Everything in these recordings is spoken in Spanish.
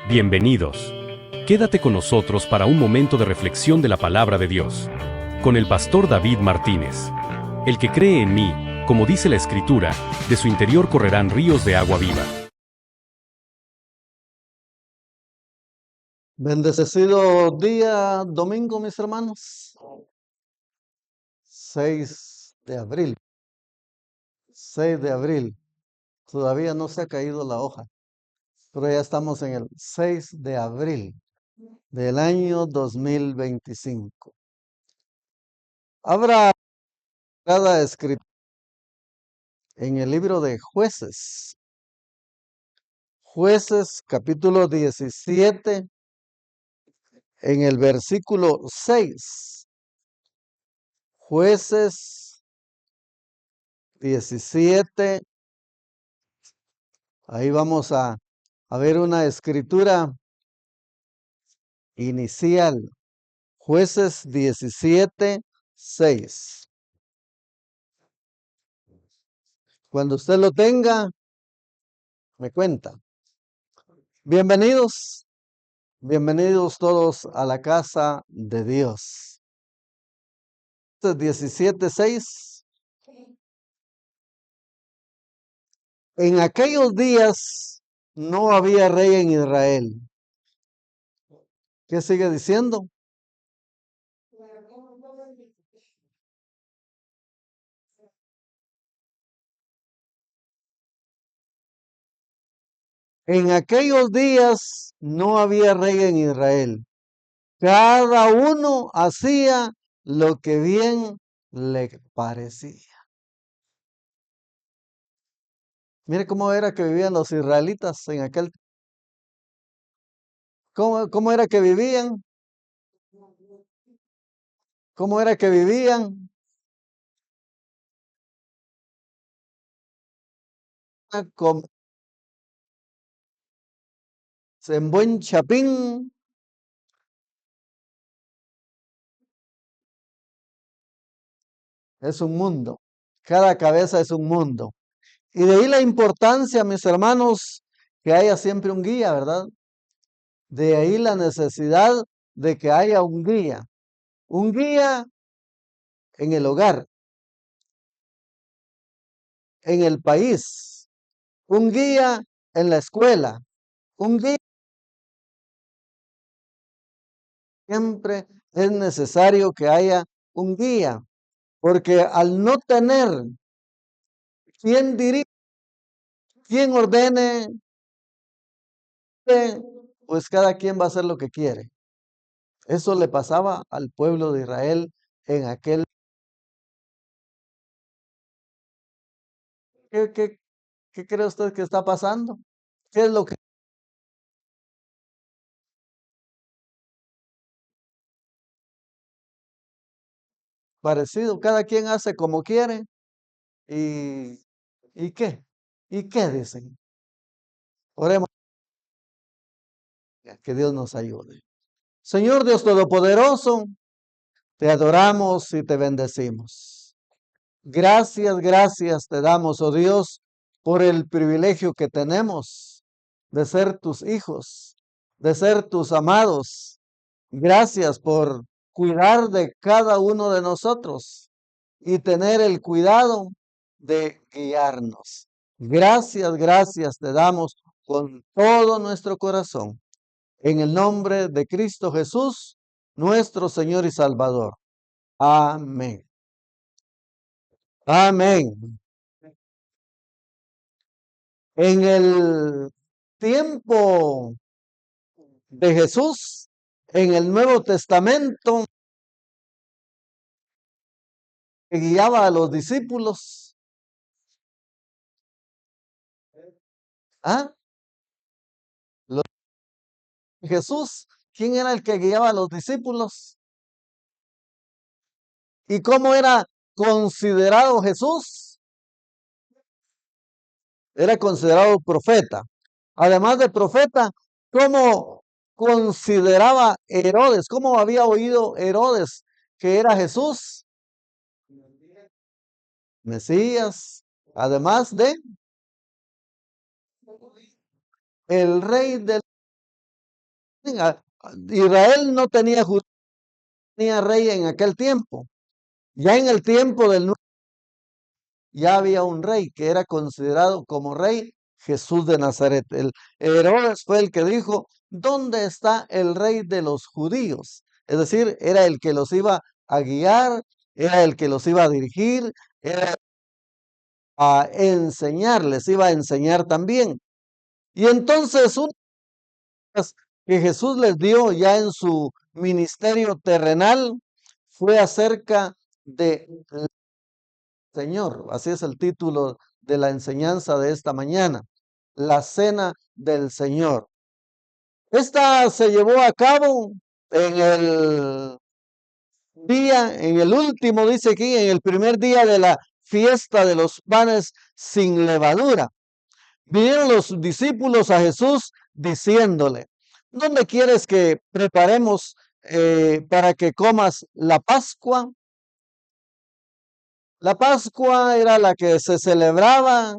Bienvenidos. Quédate con nosotros para un momento de reflexión de la palabra de Dios. Con el pastor David Martínez. El que cree en mí, como dice la Escritura, de su interior correrán ríos de agua viva. Bendecido día domingo, mis hermanos. 6 de abril. 6 de abril. Todavía no se ha caído la hoja, pero ya estamos en el 6 de abril del año 2025. Habrá cada escrito en el libro de Jueces. Jueces capítulo 17, en el versículo 6. Jueces 17. Ahí vamos a ver una escritura inicial. Jueces 17, 6. Cuando usted lo tenga, me cuenta. Bienvenidos, bienvenidos todos a la casa de Dios. 17, 6. En aquellos días no había rey en Israel. ¿Qué sigue diciendo? En aquellos días no había rey en Israel. Cada uno hacía lo que bien le parecía. Mire cómo era que vivían los israelitas en aquel. ¿Cómo era que vivían? ¿Cómo era que vivían? Como en buen chapín. Es un mundo. Cada cabeza es un mundo. Y de ahí la importancia, mis hermanos, que haya siempre un guía, ¿verdad? De ahí la necesidad de que haya un guía. Un guía en el hogar, en el país, un guía en la escuela, un guía. Siempre es necesario que haya un guía, porque al no tener quien dirige, quien ordene, pues cada quien va a hacer lo que quiere. Eso le pasaba al pueblo de Israel en aquel. ¿Qué cree usted que está pasando? ¿Qué es lo que parecido? Cada quien hace como quiere. ¿Y, y qué? ¿Y qué dicen? Oremos que Dios nos ayude. Señor Dios Todopoderoso, te adoramos y te bendecimos. Gracias, gracias te damos, oh Dios, por el privilegio que tenemos de ser tus hijos, de ser tus amados. Gracias por cuidar de cada uno de nosotros y tener el cuidado de guiarnos. Gracias, gracias te damos con todo nuestro corazón. En el nombre de Cristo Jesús, nuestro Señor y Salvador. Amén. Amén. En el tiempo de Jesús, en el Nuevo Testamento, que guiaba a los discípulos. ¿Ah? Jesús, ¿quién era el que guiaba a los discípulos? ¿Y cómo era considerado Jesús? Era considerado profeta. Además de profeta, ¿cómo consideraba Herodes? ¿Cómo había oído Herodes que era Jesús? Mesías, además de el rey del Israel no tenía rey en aquel tiempo. Ya en el tiempo del ya había un rey que era considerado como rey, Jesús de Nazaret. El Herodes fue el que dijo, ¿dónde está el rey de los judíos? Es decir, era el que los iba a guiar, era el que los iba a dirigir, era a enseñar, les iba a enseñar también. Y entonces una cosa que Jesús les dio ya en su ministerio terrenal fue acerca de Señor. Así es el título de la enseñanza de esta mañana, la cena del Señor. Esta se llevó a cabo en el en el último, dice aquí, en el primer día de la fiesta de los panes sin levadura. Vinieron los discípulos a Jesús diciéndole, ¿dónde quieres que preparemos para que comas la Pascua? La Pascua era la que se celebraba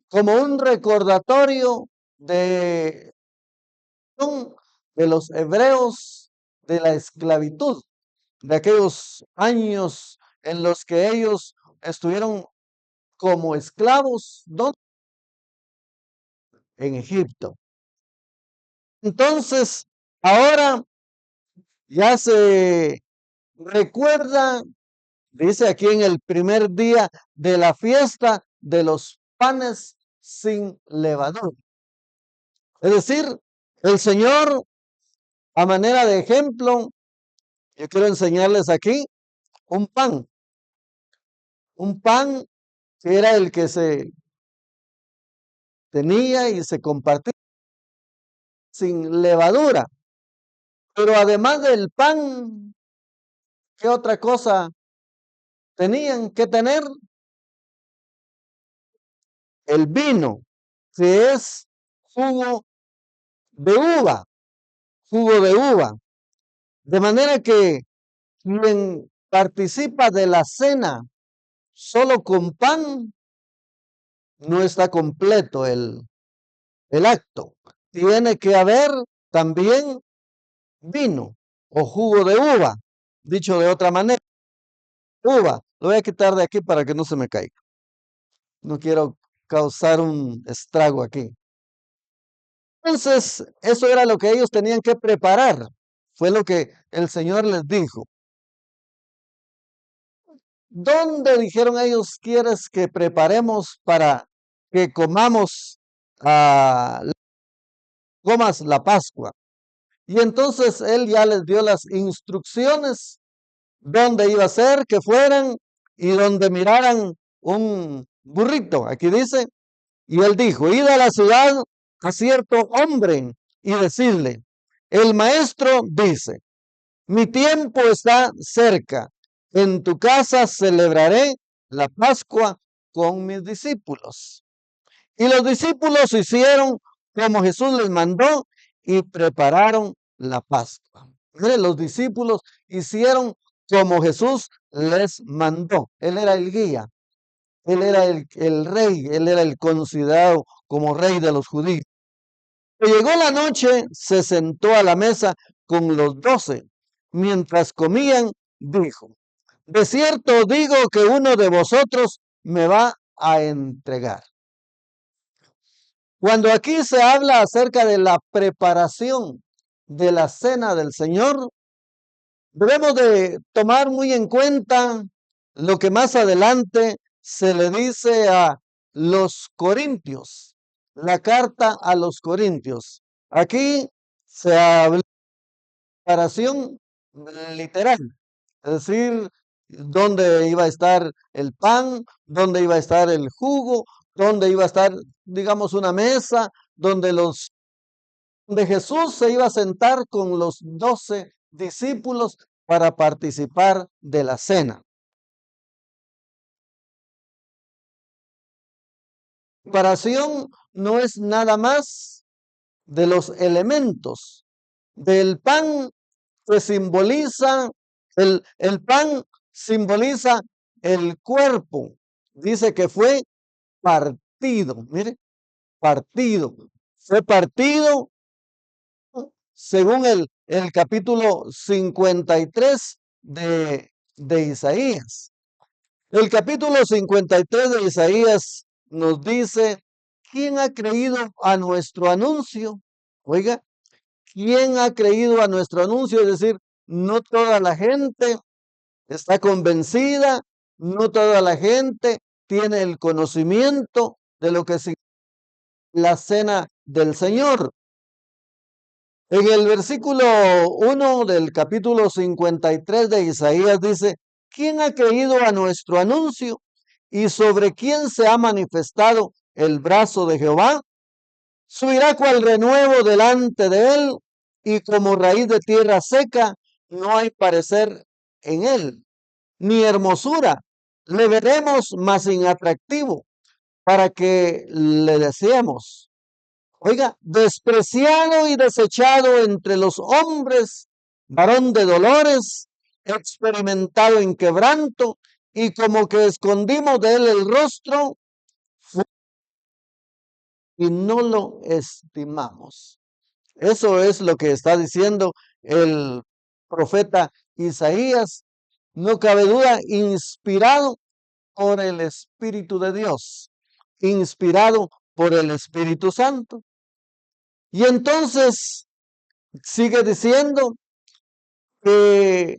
como un recordatorio de, de los hebreos de la esclavitud, de aquellos años en los que ellos estuvieron como esclavos en Egipto. Entonces, ahora ya se recuerda, dice aquí en el primer día de la fiesta de los panes sin levadura. Es decir, el Señor, a manera de ejemplo, yo quiero enseñarles aquí un pan que era el que se tenía y se compartía sin levadura. Pero además del pan, ¿qué otra cosa tenían que tener? El vino, que es jugo de uva, jugo de uva. De manera que quien participa de la cena solo con pan, no está completo el acto. Tiene que haber también vino o jugo de uva, dicho de otra manera, uva. Lo voy a quitar de aquí para que no se me caiga. No quiero causar un estrago aquí. Entonces, eso era lo que ellos tenían que preparar. Fue lo que el Señor les dijo. ¿Dónde dijeron ellos quieres que preparemos para que comas la Pascua? Y entonces él ya les dio las instrucciones dónde iba a ser que fueran y donde miraran un burrito. Aquí dice, y él dijo, id a la ciudad a cierto hombre y decirle, el maestro dice, mi tiempo está cerca, en tu casa celebraré la Pascua con mis discípulos. Y los discípulos hicieron como Jesús les mandó y prepararon la Pascua. Miren, los discípulos hicieron como Jesús les mandó. Él era el guía, él era el rey, él era el considerado como rey de los judíos. Llegó la noche, se sentó a la mesa con los 12. Mientras comían, dijo, de cierto digo que uno de vosotros me va a entregar. Cuando aquí se habla acerca de la preparación de la cena del Señor, debemos de tomar muy en cuenta lo que más adelante se le dice a los Corintios, la carta a los Corintios. Aquí se habla de preparación literal, es decir, dónde iba a estar el pan, dónde iba a estar el jugo, dónde iba a estar, digamos, una mesa, donde Jesús se iba a sentar con los 12 discípulos para participar de la cena. La preparación no es nada más de los elementos del pan que simboliza, el pan simboliza el cuerpo. Dice que fue partido, mire, partido. Fue partido según el capítulo 53 de Isaías. El capítulo 53 de Isaías nos dice, ¿quién ha creído a nuestro anuncio? Oiga, ¿quién ha creído a nuestro anuncio? Es decir, no toda la gente está convencida, no toda la gente tiene el conocimiento de lo que significa la cena del Señor. En el versículo 1 del capítulo 53 de Isaías dice, ¿quién ha creído a nuestro anuncio? ¿Y sobre quién se ha manifestado el brazo de Jehová? Subirá cual renuevo delante de él, y como raíz de tierra seca, no hay parecer en él, ni hermosura. Le veremos más sin atractivo, para que le deseemos. Oiga, despreciado y desechado entre los hombres, varón de dolores, experimentado en quebranto, y como que escondimos de él el rostro y no lo estimamos. Eso es lo que está diciendo el profeta Isaías. No cabe duda, inspirado por el Espíritu de Dios, inspirado por el Espíritu Santo. Y entonces sigue diciendo que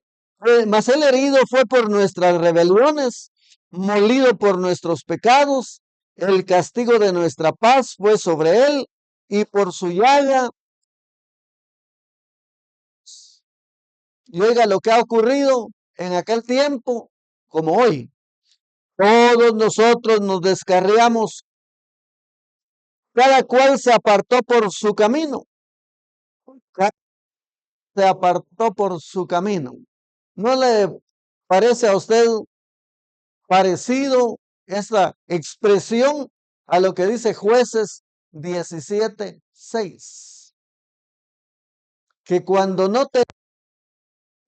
mas el herido fue por nuestras rebeliones, molido por nuestros pecados, el castigo de nuestra paz fue sobre él, y por su llaga. Y oiga lo que ha ocurrido en aquel tiempo como hoy. Todos nosotros nos descarriamos, cada cual se apartó por su camino. Se apartó por su camino. ¿No le parece a usted parecido esta expresión a lo que dice Jueces 17:6? Que cuando no te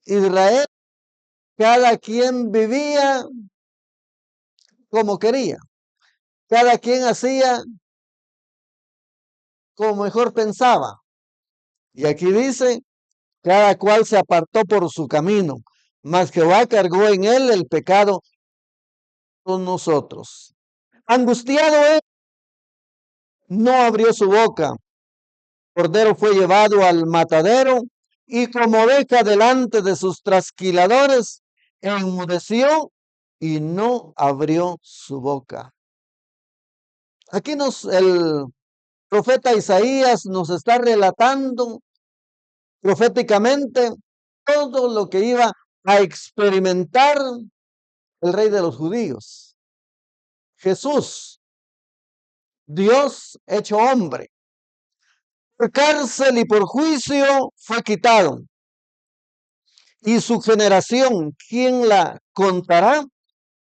Israel, cada quien vivía como quería, cada quien hacía como mejor pensaba. Y aquí dice, cada cual se apartó por su camino, mas Jehová cargó en él el pecado con nosotros. Angustiado él, no abrió su boca. Cordero fue llevado al matadero, y como oveja delante de sus trasquiladores, enmudeció y no abrió su boca. Aquí el profeta Isaías nos está relatando proféticamente todo lo que iba a experimentar el rey de los judíos. Jesús, Dios hecho hombre, por cárcel y por juicio fue quitado. Y su generación, ¿quién la contará?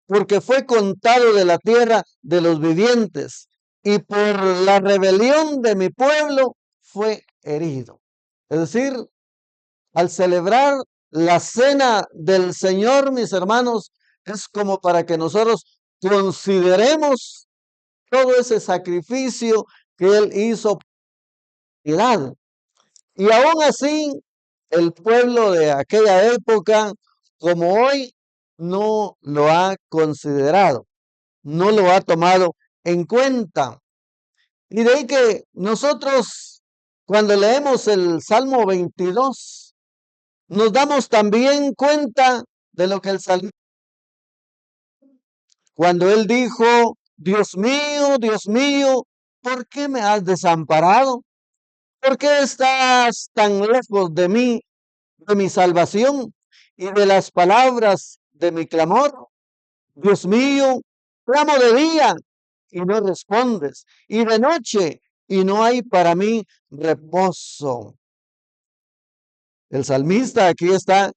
Porque fue contado de la tierra de los vivientes, y por la rebelión de mi pueblo fue herido. Es decir, al celebrar la cena del Señor, mis hermanos, es como para que nosotros consideremos todo ese sacrificio que Él hizo. Y aún así, el pueblo de aquella época, como hoy, no lo ha considerado, no lo ha tomado en cuenta. Y de ahí que nosotros, cuando leemos el Salmo 22, nos damos también cuenta de lo que el salmista, cuando él dijo, Dios mío, ¿por qué me has desamparado? ¿Por qué estás tan lejos de mí, de mi salvación y de las palabras de mi clamor? Dios mío, clamo de día y no respondes, y de noche y no hay para mí reposo. El salmista aquí está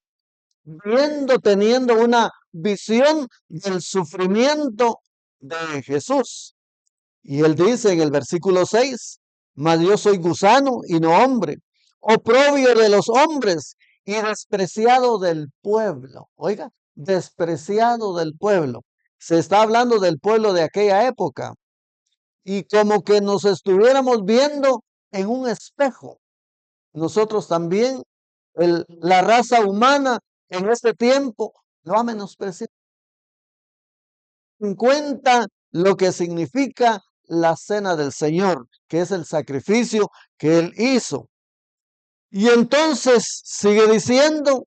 teniendo una visión del sufrimiento de Jesús. Y él dice en el versículo 6, mas yo soy gusano y no hombre, oprobio de los hombres y despreciado del pueblo. Oiga, despreciado del pueblo. Se está hablando del pueblo de aquella época. Y como que nos estuviéramos viendo en un espejo. nosotros también, la raza humana en este tiempo lo ha menospreciado. En cuenta lo que significa la cena del Señor, que es el sacrificio que Él hizo. Y entonces sigue diciendo,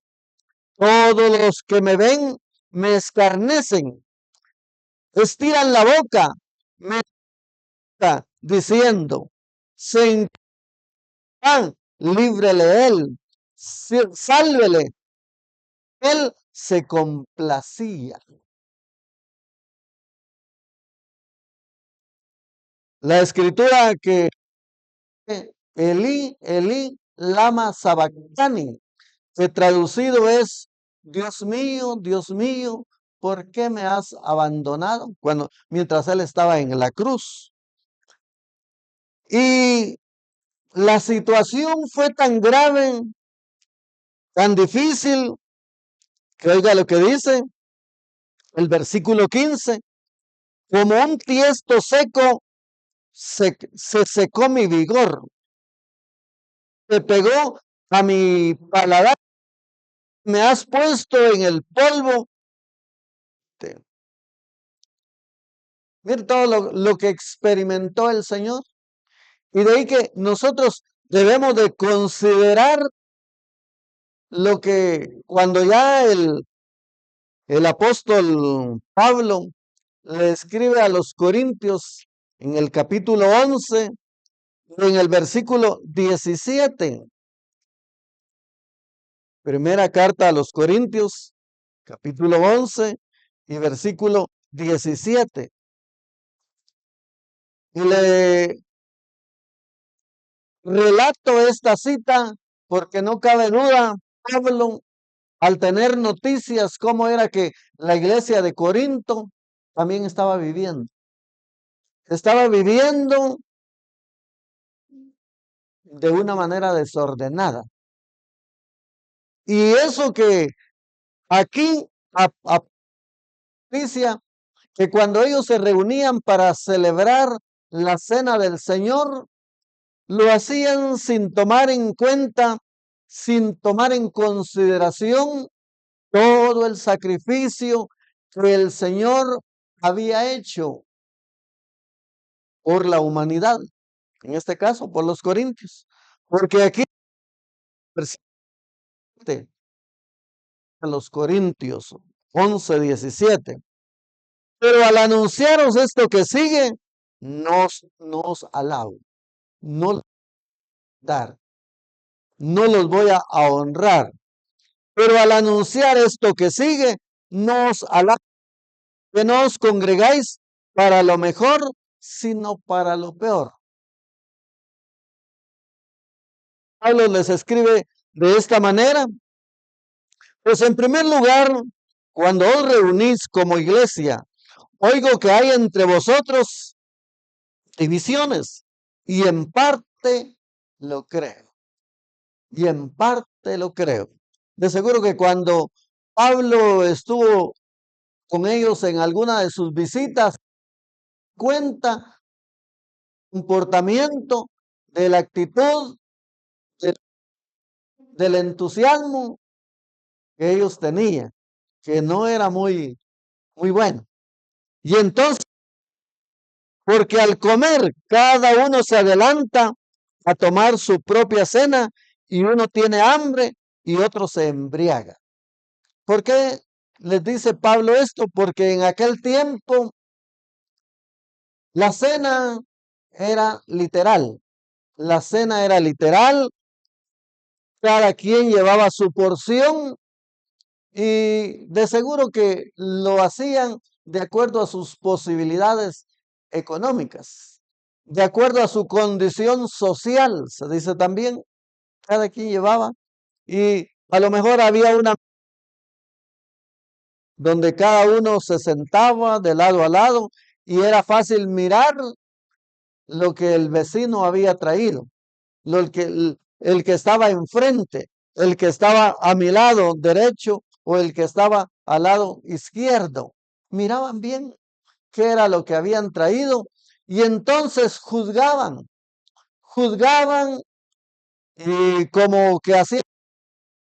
todos los que me ven me escarnecen, estiran la boca, me está diciendo, se líbrele él, sálvele. Él se complacía. La escritura que Elí, lama sabactani, que traducido es, Dios mío, ¿por qué me has abandonado? Mientras él estaba en la cruz. Y la situación fue tan grave, tan difícil, que oiga lo que dice el versículo 15, como un tiesto seco se secó mi vigor, se pegó a mi paladar, me has puesto en el polvo. Mira todo lo que experimentó el Señor. Y de ahí que nosotros debemos de considerar lo que cuando ya el apóstol Pablo le escribe a los Corintios en el capítulo 11, en el versículo 17. Primera carta a los Corintios, capítulo 11 y versículo 17. Y le relato esta cita porque no cabe duda, Pablo, al tener noticias cómo era que la iglesia de Corinto también estaba viviendo. Estaba viviendo de una manera desordenada. Y eso que aquí noticia que cuando ellos se reunían para celebrar la cena del Señor, lo hacían sin tomar en cuenta, sin tomar en consideración todo el sacrificio que el Señor había hecho por la humanidad, en este caso por los corintios. Porque aquí, a los Corintios 11:17. Pero al anunciaros esto que sigue, nos alabo, no dar, no los voy a honrar. Pero al anunciar esto que sigue, nos alabo, que no os congregáis para lo mejor, sino para lo peor. Pablo les escribe de esta manera. Pues en primer lugar, cuando os reunís como iglesia, oigo que hay entre vosotros divisiones y en parte lo creo. Y en parte lo creo. De seguro que cuando Pablo estuvo con ellos en alguna de sus visitas, cuenta comportamiento, de la actitud, del entusiasmo que ellos tenían, que no era muy bueno. Y entonces, porque al comer cada uno se adelanta a tomar su propia cena y uno tiene hambre y otro se embriaga. ¿Por qué les dice Pablo esto? Porque en aquel tiempo la cena era literal. La cena era literal. Cada quien llevaba su porción y de seguro que lo hacían de acuerdo a sus posibilidades económicas, de acuerdo a su condición social, se dice también, cada quien llevaba, y a lo mejor había una donde cada uno se sentaba de lado a lado y era fácil mirar lo que el vecino había traído, el que estaba enfrente, el que estaba a mi lado derecho o el que estaba al lado izquierdo. Miraban bien qué era lo que habían traído y entonces juzgaban y como que hacían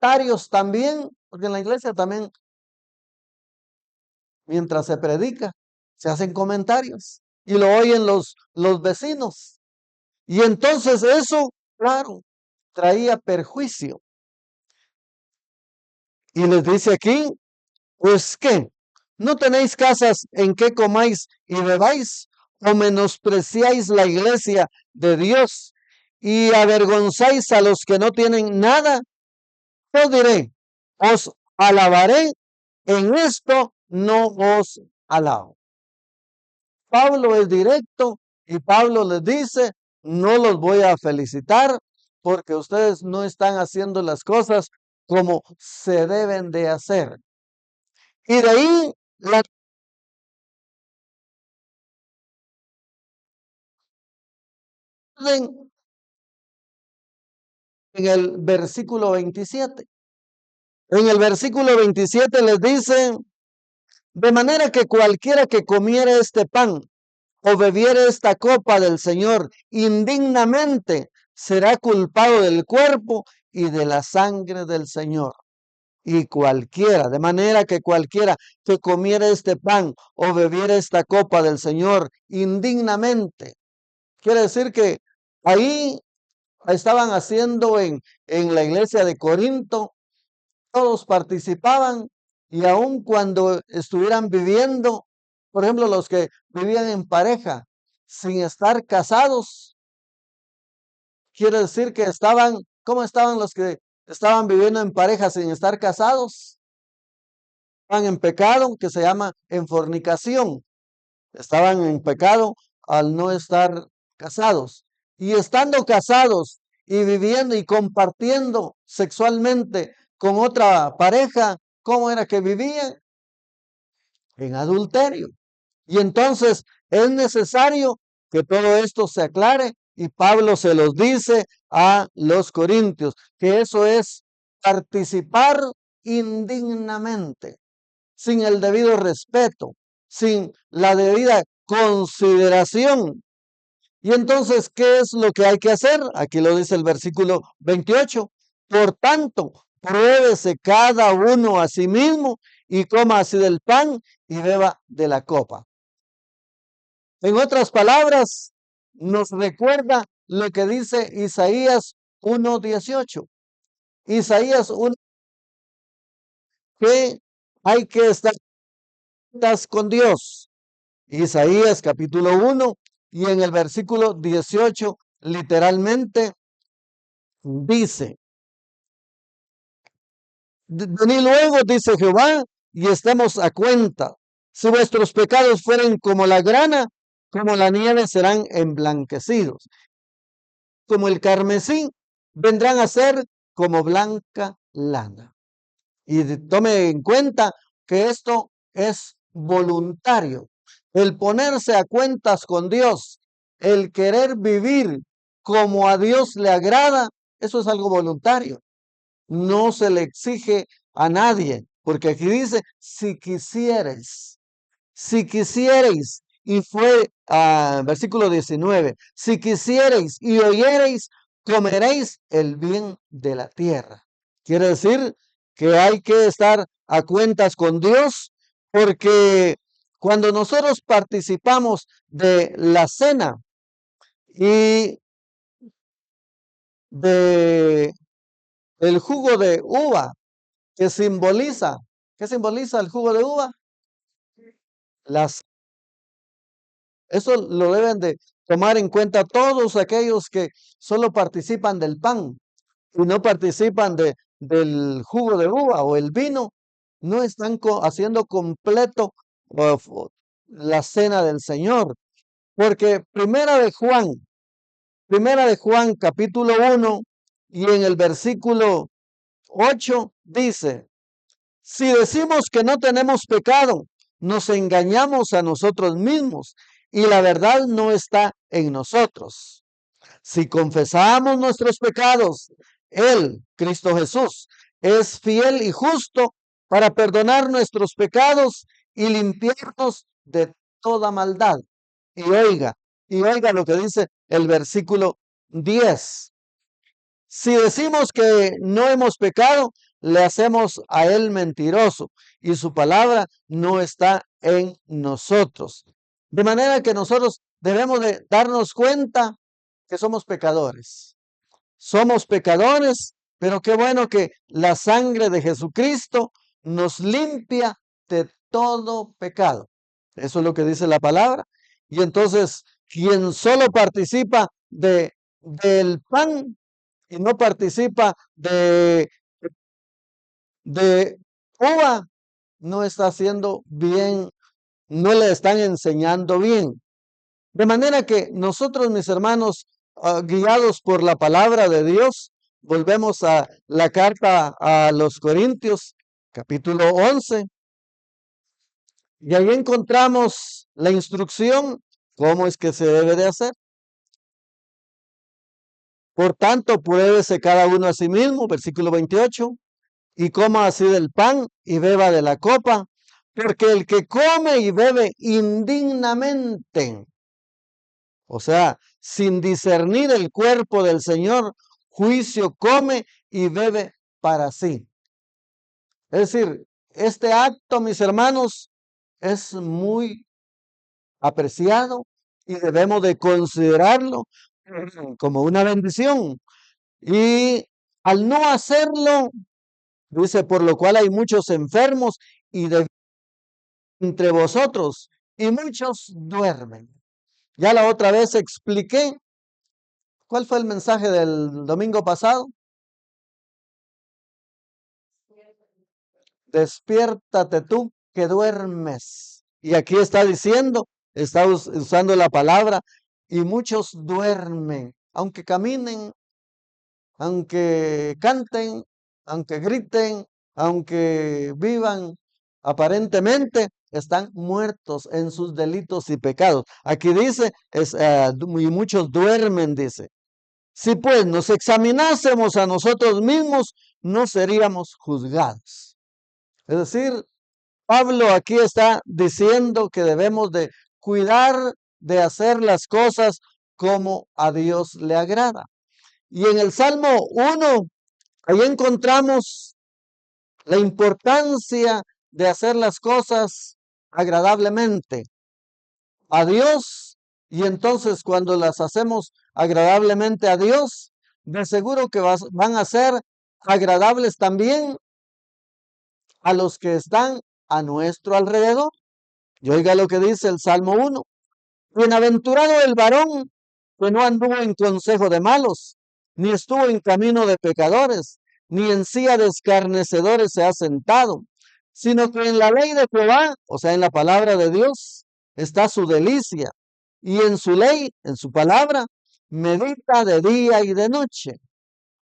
comentarios también, porque en la iglesia también, mientras se predica, se hacen comentarios y lo oyen los vecinos. Y entonces eso, claro, traía perjuicio. Y les dice aquí, pues qué, ¿no tenéis casas en que comáis y bebáis? ¿O menospreciáis la iglesia de Dios y avergonzáis a los que no tienen nada? Yo diré, os alabaré, en esto no os alabo. Pablo es directo y Pablo les dice, no los voy a felicitar porque ustedes no están haciendo las cosas como se deben de hacer. Y de ahí la orden en el versículo 27. En el versículo 27 les dice, de manera que cualquiera que comiera este pan o bebiere esta copa del Señor indignamente será culpado del cuerpo y de la sangre del Señor. Y cualquiera, de manera que cualquiera que comiera este pan o bebiera esta copa del Señor indignamente, quiere decir que ahí estaban haciendo en la iglesia de Corinto, todos participaban y aun cuando estuvieran viviendo, por ejemplo, los que vivían en pareja sin estar casados, quiere decir que estaban, ¿cómo estaban los que estaban viviendo en pareja sin estar casados? Estaban en pecado, que se llama en fornicación. Estaban en pecado al no estar casados. Y estando casados y viviendo y compartiendo sexualmente con otra pareja, ¿cómo era que vivían? En adulterio. Y entonces es necesario que todo esto se aclare y Pablo se los dice a los corintios, que eso es participar indignamente, sin el debido respeto, sin la debida consideración. Y entonces, ¿qué es lo que hay que hacer? Aquí lo dice el versículo 28. Por tanto, pruébese cada uno a sí mismo y coma así del pan y beba de la copa. En otras palabras, nos recuerda lo que dice Isaías 1:18. Isaías 1, que hay que estar con Dios. Isaías capítulo 1 y en el versículo 18 literalmente dice, venid luego, dice Jehová, y estemos a cuenta. Si vuestros pecados fueren como la grana, como la nieve serán emblanquecidos. Como el carmesí, vendrán a ser como blanca lana. Y tome en cuenta que esto es voluntario. El ponerse a cuentas con Dios, el querer vivir como a Dios le agrada, eso es algo voluntario. No se le exige a nadie, porque aquí dice, si quisierais, y fue versículo 19, si quisierais y oyereis, comeréis el bien de la tierra. Quiere decir que hay que estar a cuentas con Dios, porque cuando nosotros participamos de la cena y de el jugo de uva, que simboliza, ¿qué simboliza el jugo de uva? Las Eso lo deben de tomar en cuenta todos aquellos que solo participan del pan y no participan del jugo de uva o el vino. No están haciendo completo la cena del Señor. Porque primera de Juan capítulo 1 y en el versículo 8 dice, si decimos que no tenemos pecado, nos engañamos a nosotros mismos y la verdad no está en nosotros. Si confesamos nuestros pecados, Él, Cristo Jesús, es fiel y justo para perdonar nuestros pecados y limpiarnos de toda maldad. Y oiga lo que dice el versículo 10. Si decimos que no hemos pecado, le hacemos a él mentiroso y su palabra no está en nosotros. De manera que nosotros debemos de darnos cuenta que somos pecadores. Somos pecadores, pero qué bueno que la sangre de Jesucristo nos limpia de todo pecado. Eso es lo que dice la palabra. Y entonces, quien solo participa del pan y no participa de uva, no está haciendo bien, no le están enseñando bien. De manera que nosotros, mis hermanos, guiados por la palabra de Dios, volvemos a la carta a los Corintios, capítulo 11, y ahí encontramos la instrucción, cómo es que se debe de hacer. Por tanto, pruébese cada uno a sí mismo, versículo 28, y coma así del pan y beba de la copa, porque el que come y bebe indignamente, o sea, sin discernir el cuerpo del Señor, juicio come y bebe para sí. Es decir, este acto, mis hermanos, es muy apreciado y debemos de considerarlo como una bendición. Y al no hacerlo, dice, por lo cual hay muchos enfermos y entre vosotros, y muchos duermen. Ya la otra vez expliqué cuál fue el mensaje del domingo pasado. Despiértate tú que duermes. Y aquí está diciendo, está usando la palabra, y muchos duermen, aunque caminen, aunque canten, aunque griten, aunque vivan, aparentemente están muertos en sus delitos y pecados. Aquí dice, y muchos duermen, dice. Si pues nos examinásemos a nosotros mismos, no seríamos juzgados. Es decir, Pablo aquí está diciendo que debemos de cuidar de hacer las cosas como a Dios le agrada. Y en el Salmo 1, ahí encontramos la importancia de hacer las cosas agradablemente a Dios. Y entonces cuando las hacemos agradablemente a Dios, de seguro que van a ser agradables también a los que están a nuestro alrededor. Y oiga lo que dice el Salmo 1. Bienaventurado el varón que no anduvo en consejo de malos, ni estuvo en camino de pecadores, ni en silla de escarnecedores se ha sentado, sino que en la ley de Jehová, o sea, en la palabra de Dios, está su delicia, y en su ley, en su palabra, medita de día y de noche.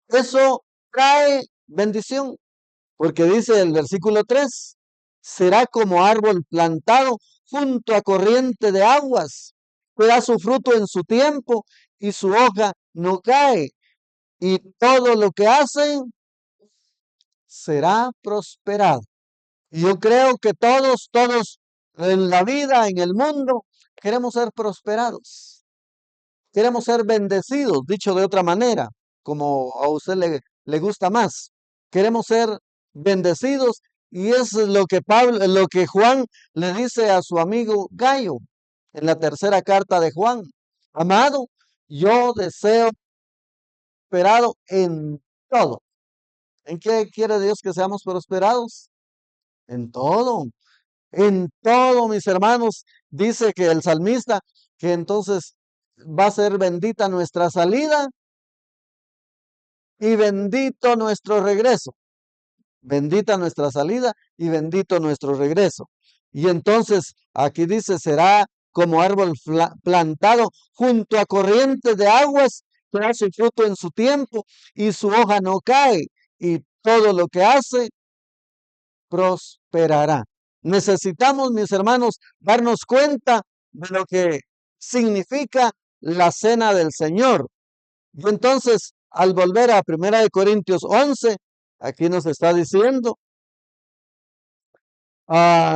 Eso trae bendición, porque dice el versículo 3, será como árbol plantado junto a corriente de aguas, que da su fruto en su tiempo y su hoja no cae, y todo lo que hacen será prosperado. Y yo creo que todos en la vida, en el mundo, queremos ser prosperados. Queremos ser bendecidos, dicho de otra manera, como a usted le gusta más. Queremos ser bendecidos y es lo que Juan le dice a su amigo Gallo en la tercera carta de Juan. Amado, yo deseo prosperado en todo. ¿En qué quiere Dios que seamos prosperados? En todo. En todo, mis hermanos, dice que el salmista, que entonces va a ser bendita nuestra salida y bendito nuestro regreso. Bendita nuestra salida y bendito nuestro regreso. Y entonces aquí dice, será como árbol plantado junto a corrientes de aguas, que da su fruto en su tiempo y su hoja no cae, y todo lo que hace prosperará. Necesitamos, mis hermanos, darnos cuenta de lo que significa la cena del Señor. Y entonces, al volver a 1 Corintios 11, aquí nos está diciendo,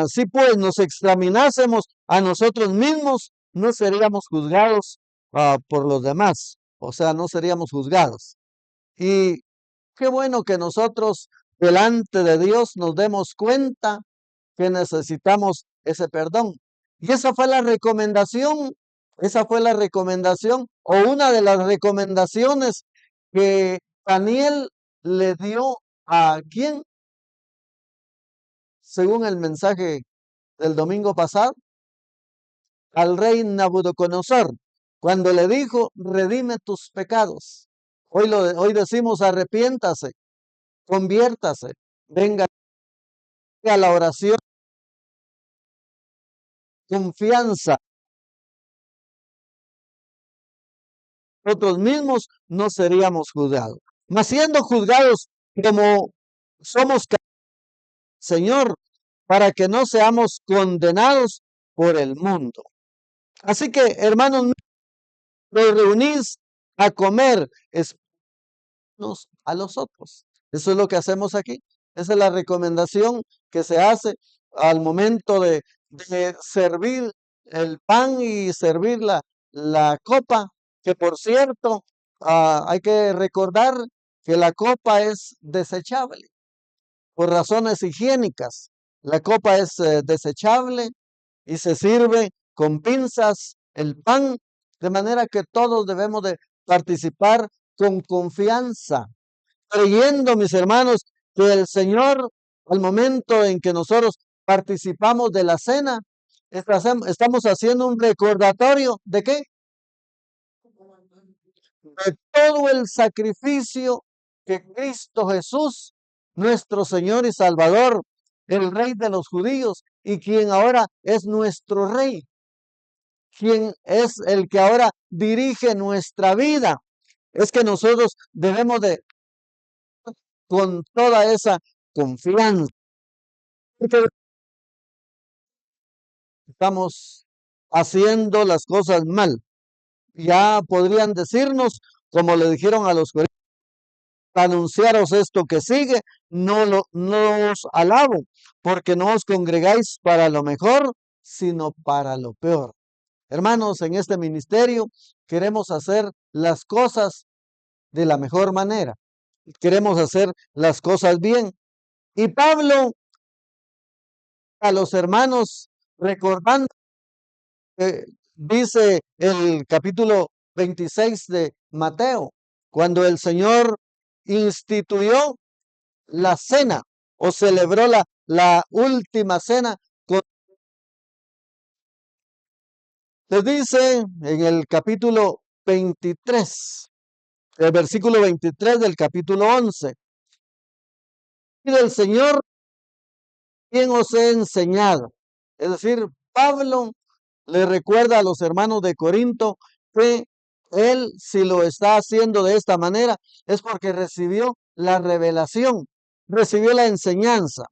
si pues nos examinásemos a nosotros mismos, no seríamos juzgados por los demás. O sea, no seríamos juzgados. Y qué bueno que nosotros delante de Dios nos demos cuenta que necesitamos ese perdón. Y esa fue la recomendación o una de las recomendaciones que Daniel le dio a quién, según el mensaje del domingo pasado, al rey Nabucodonosor, cuando le dijo, redime tus pecados. Hoy decimos, arrepiéntase, conviértase, venga a la oración, confianza. Nosotros mismos no seríamos juzgados. Mas siendo juzgados como somos, Señor, para que no seamos condenados por el mundo. Así que, hermanos, nos reunís a comer unos a los otros. Eso es lo que hacemos aquí. Esa es la recomendación que se hace al momento de servir el pan y servir la copa, que por cierto, hay que recordar que la copa es desechable por razones higiénicas. La copa es desechable y se sirve con pinzas el pan, de manera que todos debemos de participar con confianza, creyendo, mis hermanos, que el Señor, al momento en que nosotros participamos de la cena, estamos haciendo un recordatorio ¿de qué? De todo el sacrificio que Cristo Jesús, nuestro Señor y Salvador, el Rey de los judíos, y quien ahora es nuestro Rey, quien es el que ahora dirige nuestra vida. Es que nosotros debemos de, con toda esa confianza, porque estamos haciendo las cosas mal. Ya podrían decirnos, como le dijeron a los corintios, anunciaros esto que sigue, no os alabo, porque no os congregáis para lo mejor, sino para lo peor. Hermanos, en este ministerio queremos hacer las cosas de la mejor manera. Queremos hacer las cosas bien. Y Pablo a los hermanos, recordando, dice el capítulo 26 de Mateo, cuando el Señor instituyó la cena o celebró la última cena, les dice en el capítulo 23, el versículo 23 del capítulo 11, y del Señor quien os he enseñado. Es decir, Pablo le recuerda a los hermanos de Corinto que él, si lo está haciendo de esta manera, es porque recibió la revelación, recibió la enseñanza.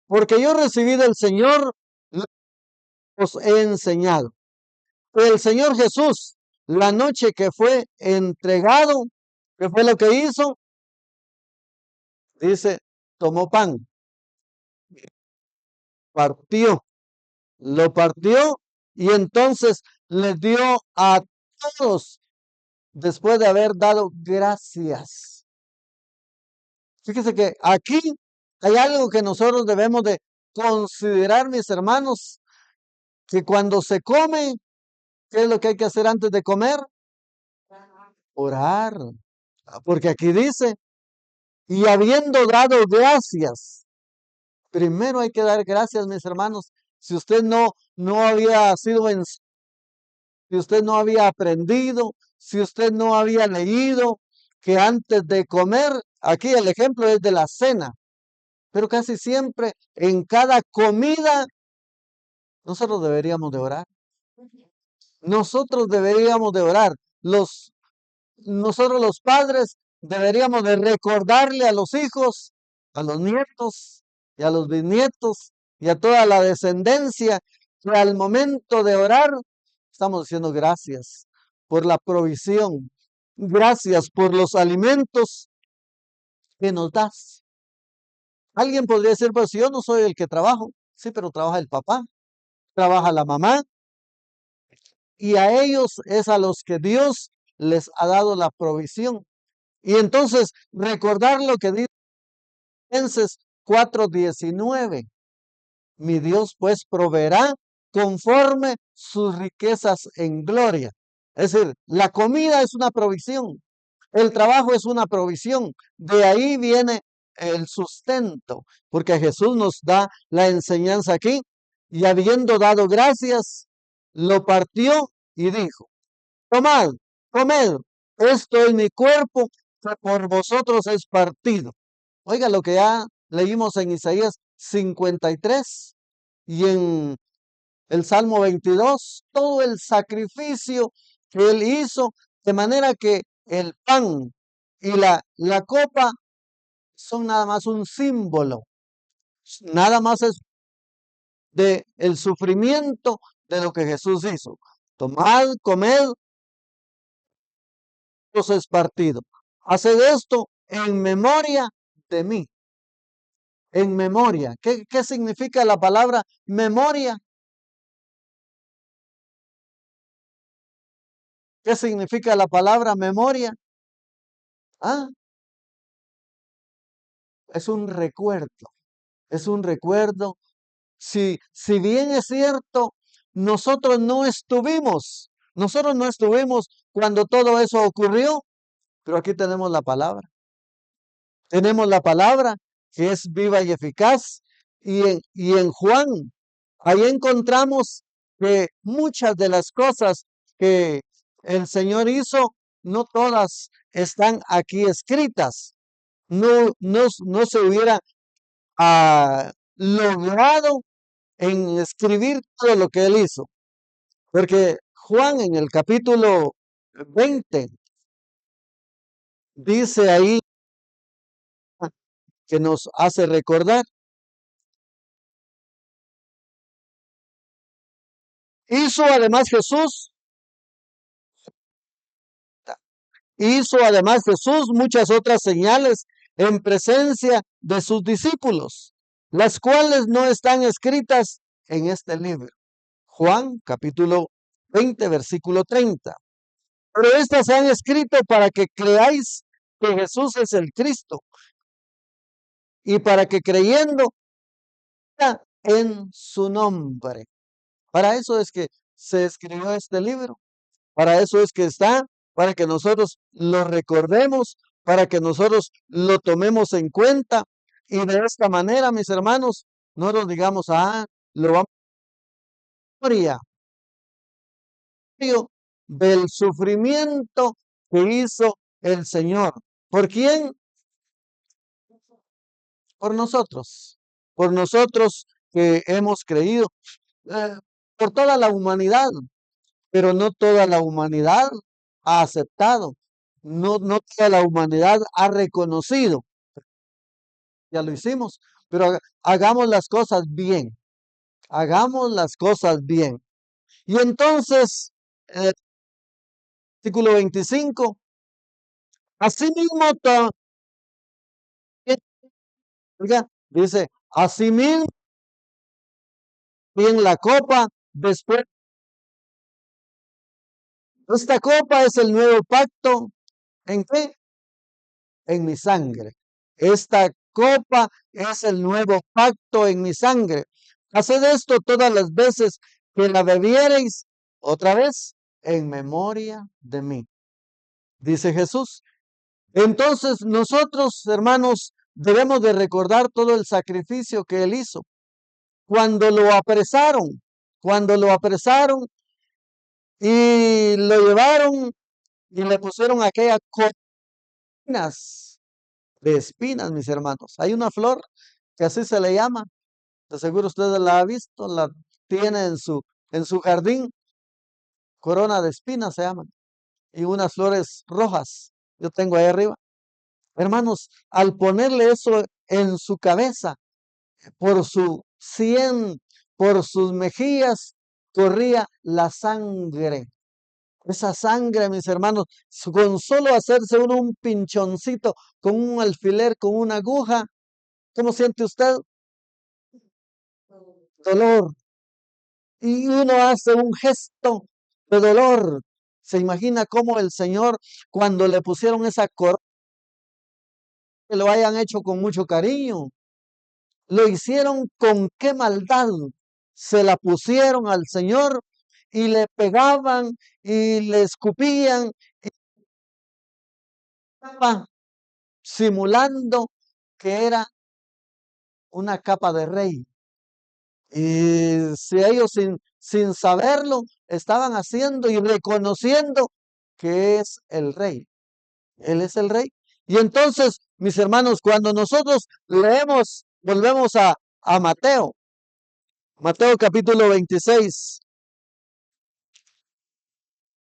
Porque yo recibí del Señor, os he enseñado. El Señor Jesús, la noche que fue entregado, ¿qué fue lo que hizo? Dice, tomó pan, partió, lo partió y entonces les dio a todos después de haber dado gracias. Fíjese que aquí hay algo que nosotros debemos de considerar, mis hermanos, que cuando se come, ¿qué es lo que hay que hacer antes de comer? Orar. Porque aquí dice, y habiendo dado gracias, primero hay que dar gracias, mis hermanos. Si usted no había sido si usted no había aprendido, si usted no había leído, que antes de comer, aquí el ejemplo es de la cena, pero casi siempre en cada comida nosotros deberíamos de orar. Nosotros deberíamos de orar. Nosotros los padres deberíamos de recordarle a los hijos, a los nietos y a los bisnietos y a toda la descendencia que al momento de orar estamos diciendo gracias por la provisión, gracias por los alimentos que nos das. Alguien podría decir, pues yo no soy el que trabajo, sí, pero trabaja el papá, trabaja la mamá, y a ellos es a los que Dios les ha dado la provisión. Y entonces recordar lo que dice Filipenses 4:19. Mi Dios pues proveerá conforme sus riquezas en gloria. Es decir, la comida es una provisión, el trabajo es una provisión. De ahí viene el sustento, porque Jesús nos da la enseñanza aquí y habiendo dado gracias, lo partió y dijo, tomad, comed, esto es mi cuerpo que por vosotros es partido. Oiga lo que ya leímos en Isaías 53 y en el Salmo 22, todo el sacrificio que él hizo, de manera que el pan y la copa son nada más un símbolo, nada más es de el sufrimiento de lo que Jesús hizo. Tomad, comed, os es partido. Haced esto en memoria de mí. En memoria. ¿Qué significa la palabra memoria? ¿Qué significa la palabra memoria? Ah, es un recuerdo. Es un recuerdo. Si bien es cierto, nosotros no estuvimos cuando todo eso ocurrió, pero aquí tenemos la palabra. Tenemos la palabra que es viva y eficaz. Y en Juan, ahí encontramos que muchas de las cosas que el Señor hizo, no todas están aquí escritas. No se hubiera logrado en escribir todo lo que él hizo. Porque Juan en el capítulo 20 dice ahí que nos hace recordar. Hizo además Jesús muchas otras señales en presencia de sus discípulos, las cuales no están escritas en este libro. Juan capítulo 20, versículo 30. Pero estas se han escrito para que creáis que Jesús es el Cristo y para que creyendo en su nombre. Para eso es que se escribió este libro. Para eso es que está, para que nosotros lo recordemos, para que nosotros lo tomemos en cuenta. Y de esta manera, mis hermanos, no nos digamos, lo vamos a memoria del sufrimiento que hizo el Señor. ¿Por quién? Por nosotros que hemos creído, eh, por toda la humanidad, pero no toda la humanidad ha aceptado, no toda la humanidad ha reconocido. Ya lo hicimos, pero hagamos las cosas bien, hagamos las cosas bien. Y entonces, artículo 25, asimismo, oiga, dice, asimismo, bien la copa, después, esta copa es el nuevo pacto, ¿en qué? En mi sangre. Esta copa es el nuevo pacto en mi sangre. Haced esto todas las veces que la bebiereis, otra vez, en memoria de mí, dice Jesús. Entonces nosotros, hermanos, debemos de recordar todo el sacrificio que él hizo. Cuando lo apresaron y lo llevaron y le pusieron aquellas coronas de espinas, mis hermanos. Hay una flor que así se le llama. De seguro usted la ha visto, la tiene en su jardín. Corona de espinas se llaman. Y unas flores rojas. Yo tengo ahí arriba. Hermanos, al ponerle eso en su cabeza, por su sien, por sus mejillas, corría la sangre. Esa sangre, mis hermanos, con solo hacerse uno un pinchoncito con un alfiler, con una aguja, ¿cómo siente usted? Dolor. Y uno hace un gesto de dolor. Se imagina cómo el Señor, cuando le pusieron esa corona que lo hayan hecho con mucho cariño. Lo hicieron con qué maldad. Se la pusieron al Señor y le pegaban y le escupían, estaba simulando que era una capa de rey. Y si ellos sin saberlo estaban haciendo y reconociendo que es el rey. Él es el rey. Y entonces, mis hermanos, cuando nosotros leemos, volvemos a Mateo, Mateo capítulo 26.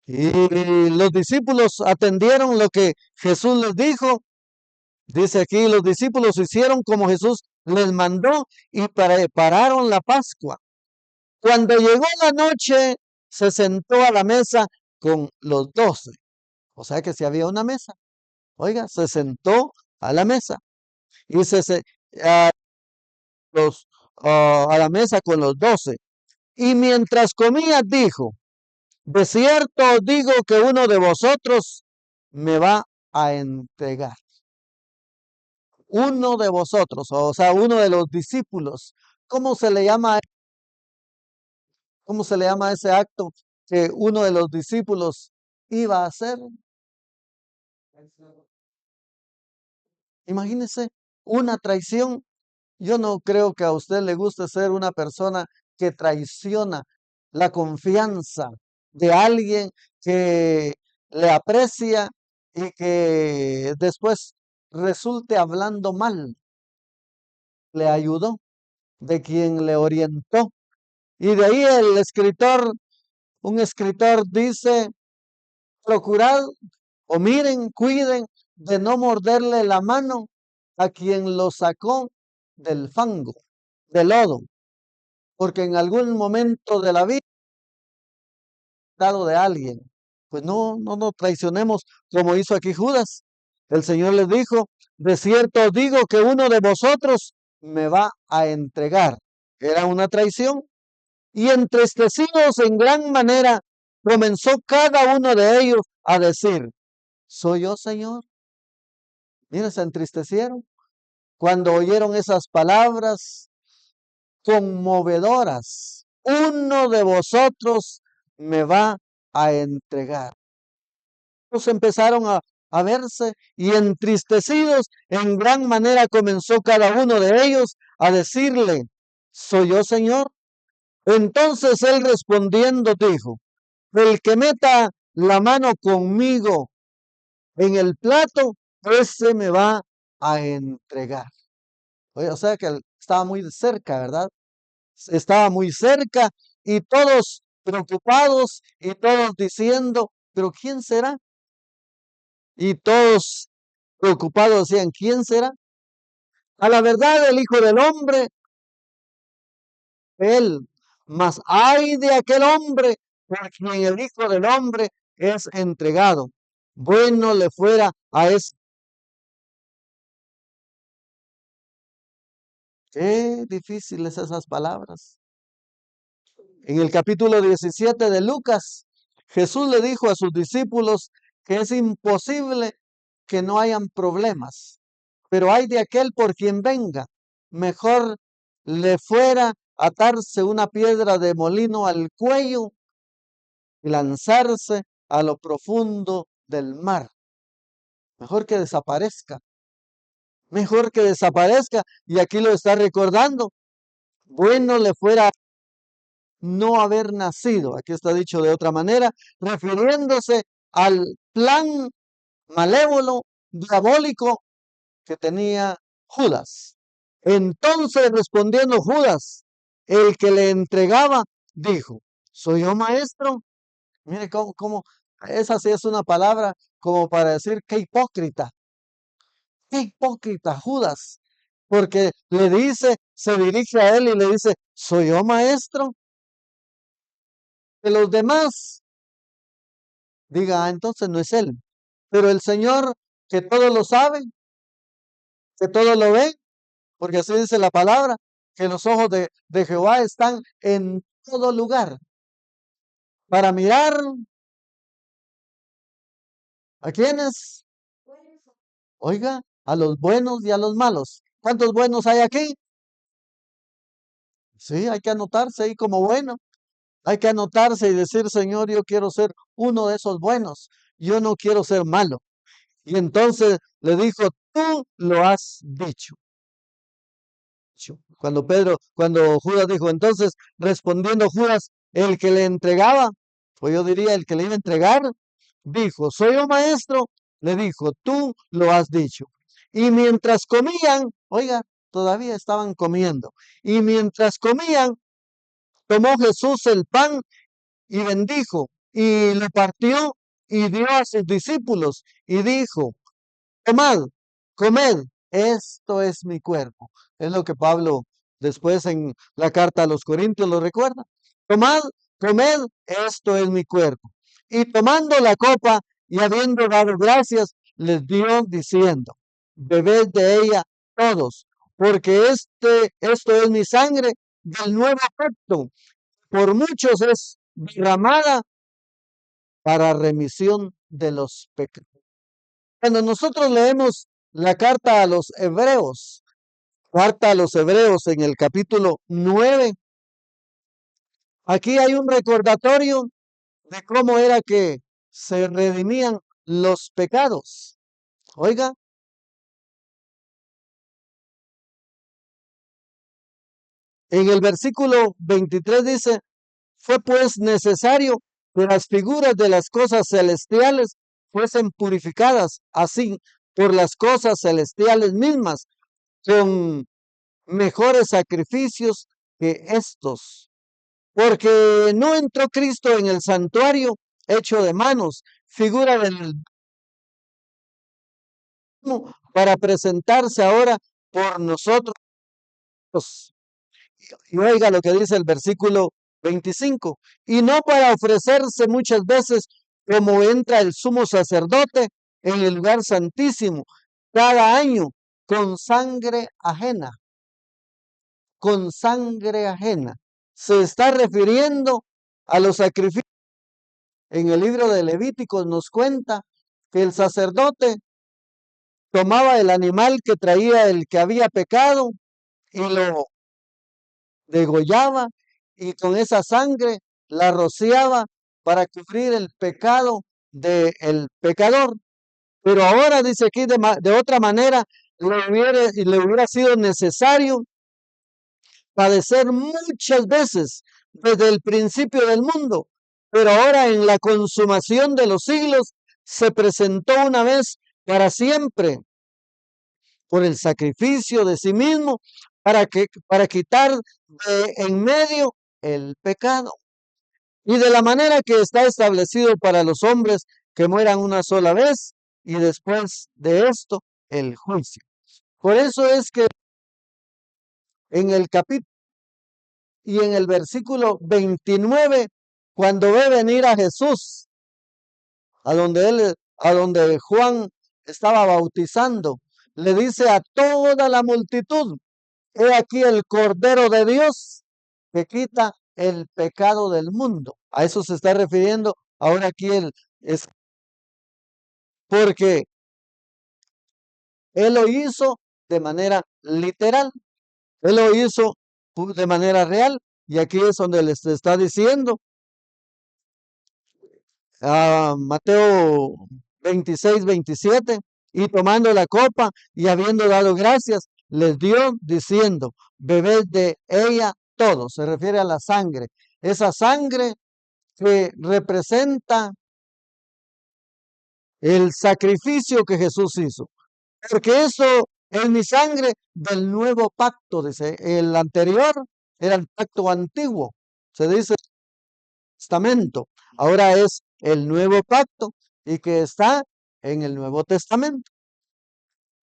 Y los discípulos atendieron lo que Jesús les dijo. Dice aquí, los discípulos hicieron como Jesús les mandó y prepararon la Pascua. Cuando llegó la noche, se sentó a la mesa con los 12. O sea que si había una mesa. Oiga, se sentó a la mesa y a, a la mesa con los 12. Y mientras comía, dijo: de cierto os digo que uno de vosotros me va a entregar. Uno de vosotros, o sea, uno de los discípulos. ¿Cómo se le llama? ¿Cómo se le llama ese acto que uno de los discípulos iba a hacer? Imagínese una traición. Yo no creo que a usted le guste ser una persona que traiciona la confianza de alguien que le aprecia y que después resulte hablando mal. Le ayudó, de quien le orientó. Y de ahí el escritor, un escritor dice: procurad o miren, cuiden de no morderle la mano a quien lo sacó del fango, del lodo, porque en algún momento de la vida dado de alguien. Pues no traicionemos como hizo aquí Judas. El Señor les dijo: de cierto os digo que uno de vosotros me va a entregar. Era una traición. Y entristecidos en gran manera, comenzó cada uno de ellos a decir: ¿soy yo, Señor? Mira, se entristecieron cuando oyeron esas palabras conmovedoras. Uno de vosotros me va a entregar. Ellos empezaron a verse y entristecidos en gran manera comenzó cada uno de ellos a decirle: ¿soy yo, Señor? Entonces él respondiendo dijo: el que meta la mano conmigo en el plato, ese me va a entregar. Oye, o sea que él estaba muy cerca, ¿verdad? Estaba muy cerca y todos preocupados y todos diciendo: ¿pero quién será? Y todos preocupados decían: ¿quién será? A la verdad, el Hijo del Hombre, él, mas ay de aquel hombre por quien el Hijo del Hombre es entregado. Bueno le fuera a ese. Qué difíciles esas palabras. En el capítulo 17 de Lucas, Jesús le dijo a sus discípulos que es imposible que no hayan problemas, pero hay de aquel por quien venga. Mejor le fuera atarse una piedra de molino al cuello y lanzarse a lo profundo del mar. Mejor que desaparezca. Mejor que desaparezca. Y aquí lo está recordando. Bueno le fuera no haber nacido. Aquí está dicho de otra manera, refiriéndose al plan malévolo, diabólico que tenía Judas. Entonces respondiendo Judas, el que le entregaba, dijo: ¿soy yo, maestro? Mire cómo esa sí es una palabra como para decir qué hipócrita Judas, porque le dice, se dirige a él y le dice: ¿soy yo, maestro? Que los demás diga: entonces no es él. Pero el Señor, que todo lo sabe, que todo lo ve, porque así dice la palabra, que los ojos de Jehová están en todo lugar para mirar a quienes, oiga, a los buenos y a los malos. ¿Cuántos buenos hay aquí? Sí, hay que anotarse ahí como bueno. Hay que anotarse y decir, Señor, yo quiero ser uno de esos buenos. Yo no quiero ser malo. Y entonces le dijo, tú lo has dicho. Cuando Judas dijo, entonces respondiendo Judas, el que le entregaba, pues yo diría el que le iba a entregar, dijo, soy un maestro, le dijo, tú lo has dicho. Y mientras comían, oiga, todavía estaban comiendo, y mientras comían, tomó Jesús el pan y bendijo, y lo partió y dio a sus discípulos, y dijo, tomad, comed, esto es mi cuerpo. Es lo que Pablo después en la carta a los Corintios lo recuerda. Tomad, comed, esto es mi cuerpo. Y tomando la copa y habiendo dado gracias, les dio diciendo, bebed de ella todos, porque esto es mi sangre del nuevo pacto. Por muchos es derramada para remisión de los pecados. Cuando nosotros leemos la carta a los Hebreos en el capítulo 9, aquí hay un recordatorio de cómo era que se redimían los pecados. Oiga, en el versículo 23 dice, fue pues necesario que las figuras de las cosas celestiales fuesen purificadas así por las cosas celestiales mismas, con mejores sacrificios que estos, porque no entró Cristo en el santuario hecho de manos, figura del mismo, para presentarse ahora por nosotros. Y oiga lo que dice el versículo 25, y no para ofrecerse muchas veces como entra el sumo sacerdote en el lugar santísimo cada año con sangre ajena, con sangre ajena. Se está refiriendo a los sacrificios. En el libro de Levíticos nos cuenta que el sacerdote tomaba el animal que traía el que había pecado y lo degollaba y con esa sangre la rociaba para cubrir el pecado del pecador. Pero ahora dice aquí de otra manera, le hubiera sido necesario padecer muchas veces desde el principio del mundo, pero ahora en la consumación de los siglos se presentó una vez para siempre por el sacrificio de sí mismo para quitar de en medio el pecado. Y de la manera que está establecido para los hombres que mueran una sola vez y después de esto el juicio. Por eso es que en el capítulo y en el versículo 29, cuando ve venir a Jesús, a donde Juan estaba bautizando, le dice a toda la multitud, he aquí el Cordero de Dios que quita el pecado del mundo. A eso se está refiriendo ahora aquí es porque él lo hizo de manera literal, él lo hizo de manera real, y aquí es donde les está diciendo a Mateo 26, 27, y tomando la copa y habiendo dado gracias, les dio diciendo, bebed de ella todo, se refiere a la sangre, esa sangre que representa el sacrificio que Jesús hizo, porque eso es mi sangre del nuevo pacto, dice, el anterior era el pacto antiguo, se dice testamento, ahora es el nuevo pacto y que está en el Nuevo Testamento.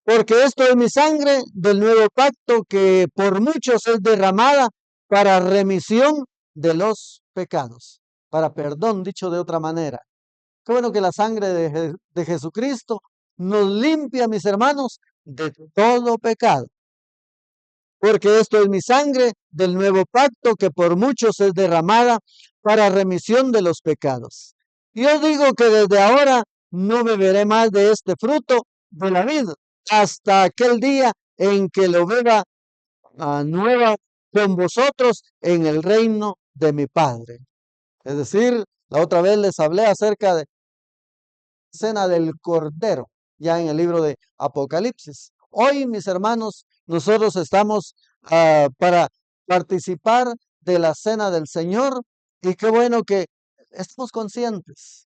Porque esto es mi sangre del nuevo pacto que por muchos es derramada para remisión de los pecados, para perdón, dicho de otra manera. Qué bueno que la sangre de Jesucristo nos limpia, mis hermanos, de todo pecado. Porque esto es mi sangre del nuevo pacto que por muchos es derramada para remisión de los pecados. Y os digo que desde ahora no beberé más de este fruto de la vid hasta aquel día en que lo vea nueva con vosotros en el reino de mi Padre. Es decir, la otra vez les hablé acerca de la cena del Cordero, ya en el libro de Apocalipsis. Hoy, mis hermanos, nosotros estamos para participar de la cena del Señor, y qué bueno que estamos conscientes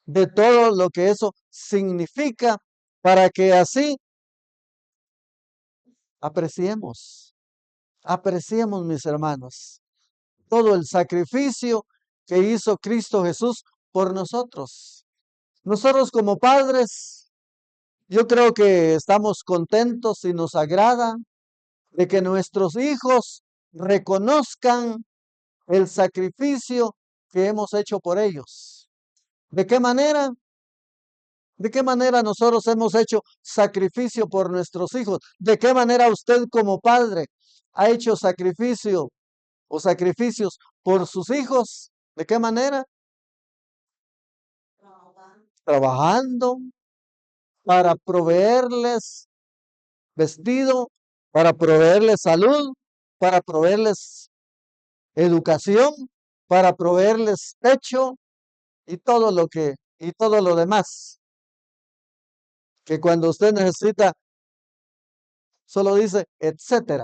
de todo lo que eso significa, para que así apreciemos, mis hermanos, todo el sacrificio que hizo Cristo Jesús por nosotros. Nosotros como padres, yo creo que estamos contentos y nos agrada de que nuestros hijos reconozcan el sacrificio que hemos hecho por ellos. ¿De qué manera? ¿De qué manera nosotros hemos hecho sacrificio por nuestros hijos? ¿De qué manera usted como padre ha hecho sacrificio o sacrificios por sus hijos? ¿De qué manera? Trabajando para proveerles vestido, para proveerles salud, para proveerles educación, para proveerles techo y todo lo demás. Que cuando usted necesita, solo dice etcétera.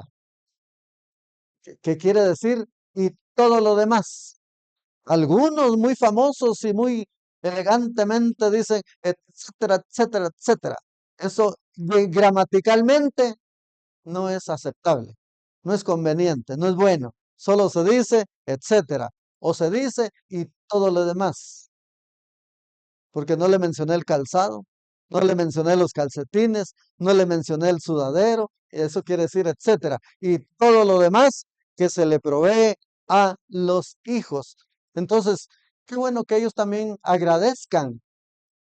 ¿Qué quiere decir? Y todo lo demás. Algunos muy famosos y muy elegantemente dicen etcétera, etcétera, etcétera. Eso gramaticalmente no es aceptable, no es conveniente, no es bueno. Solo se dice etcétera, o se dice y todo lo demás. Porque no le mencioné el calzado, no le mencioné los calcetines, no le mencioné el sudadero, eso quiere decir etcétera. Y todo lo demás que se le provee a los hijos. Entonces, qué bueno que ellos también agradezcan,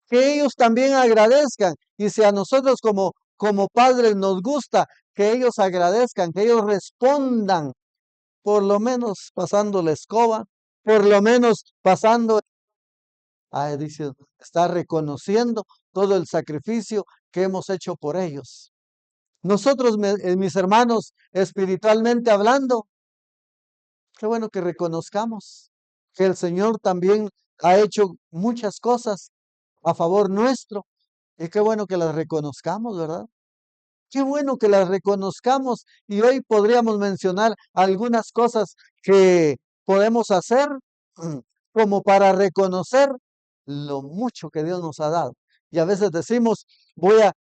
que ellos también agradezcan. Y si a nosotros como padres nos gusta que ellos agradezcan, que ellos respondan, por lo menos pasando la escoba, por lo menos pasando, dice, está reconociendo todo el sacrificio que hemos hecho por ellos. Nosotros, mis hermanos, espiritualmente hablando, qué bueno que reconozcamos que el Señor también ha hecho muchas cosas a favor nuestro, y qué bueno que las reconozcamos, ¿verdad? Qué bueno que las reconozcamos, y hoy podríamos mencionar algunas cosas que podemos hacer como para reconocer lo mucho que Dios nos ha dado. Y a veces decimos,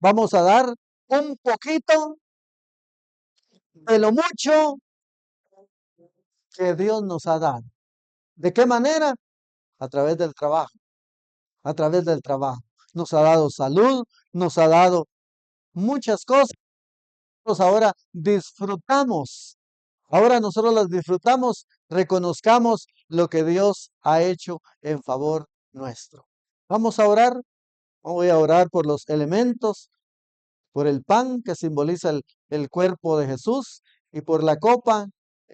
vamos a dar un poquito de lo mucho que Dios nos ha dado. ¿De qué manera? A través del trabajo, a través del trabajo. Nos ha dado salud, nos ha dado muchas cosas. Ahora disfrutamos. Ahora nosotros las disfrutamos, reconozcamos lo que Dios ha hecho en favor nuestro. Vamos a orar. Voy a orar por los elementos, por el pan que simboliza el cuerpo de Jesús, y por la copa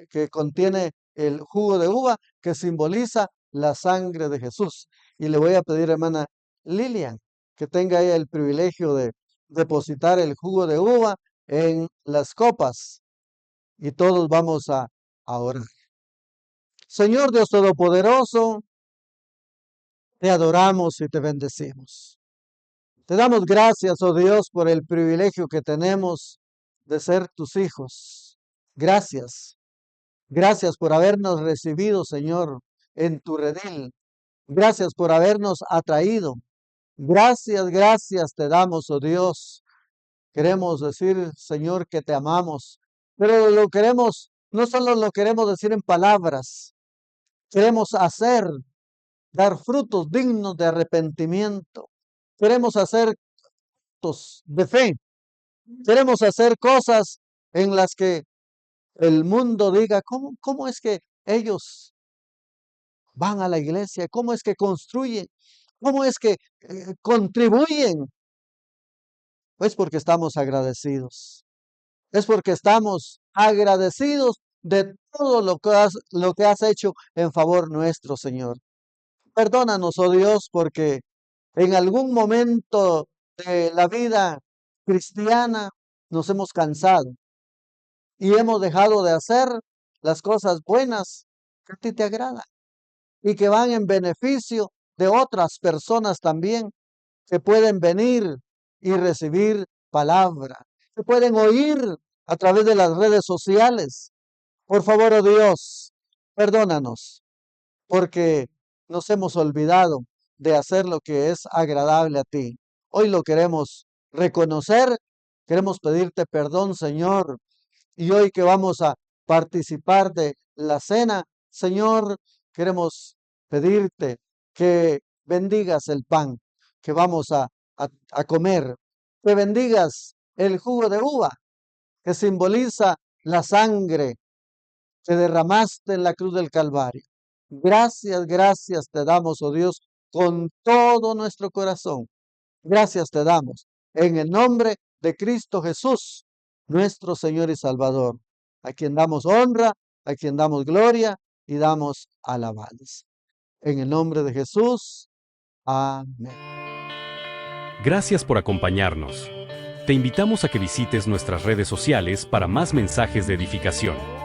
que contiene el jugo de uva que simboliza la sangre de Jesús. Y le voy a pedir, hermana Lilian, que tenga ella el privilegio de depositar el jugo de uva en las copas, y todos vamos a orar. Señor Dios Todopoderoso, te adoramos y te bendecimos. Te damos gracias, oh Dios, por el privilegio que tenemos de ser tus hijos. Gracias. Gracias por habernos recibido, Señor, en tu redil. Gracias por habernos atraído. Gracias te damos, oh Dios. Queremos decir, Señor, que te amamos, pero lo queremos, no solo lo queremos decir en palabras, queremos hacer, dar frutos dignos de arrepentimiento. Queremos hacer actos de fe. Queremos hacer cosas en las que el mundo diga, ¿cómo es que ellos van a la iglesia? ¿Cómo es que construyen? ¿Cómo es que contribuyen? Pues porque estamos agradecidos. Es porque estamos agradecidos de todo lo que has hecho en favor nuestro, Señor. Perdónanos, oh Dios, porque en algún momento de la vida cristiana nos hemos cansado y hemos dejado de hacer las cosas buenas que a ti te agradan y que van en beneficio de otras personas también que pueden venir y recibir palabra, que pueden oír a través de las redes sociales. Por favor, oh Dios, perdónanos, porque nos hemos olvidado de hacer lo que es agradable a ti. Hoy lo queremos reconocer, queremos pedirte perdón, Señor, y hoy que vamos a participar de la cena, Señor, queremos pedirte que bendigas el pan que vamos a comer, que bendigas el jugo de uva que simboliza la sangre que derramaste en la cruz del Calvario. Gracias, gracias te damos, oh Dios, con todo nuestro corazón. Gracias te damos en el nombre de Cristo Jesús, nuestro Señor y Salvador, a quien damos honra, a quien damos gloria y damos alabanza. En el nombre de Jesús. Amén. Gracias por acompañarnos. Te invitamos a que visites nuestras redes sociales para más mensajes de edificación.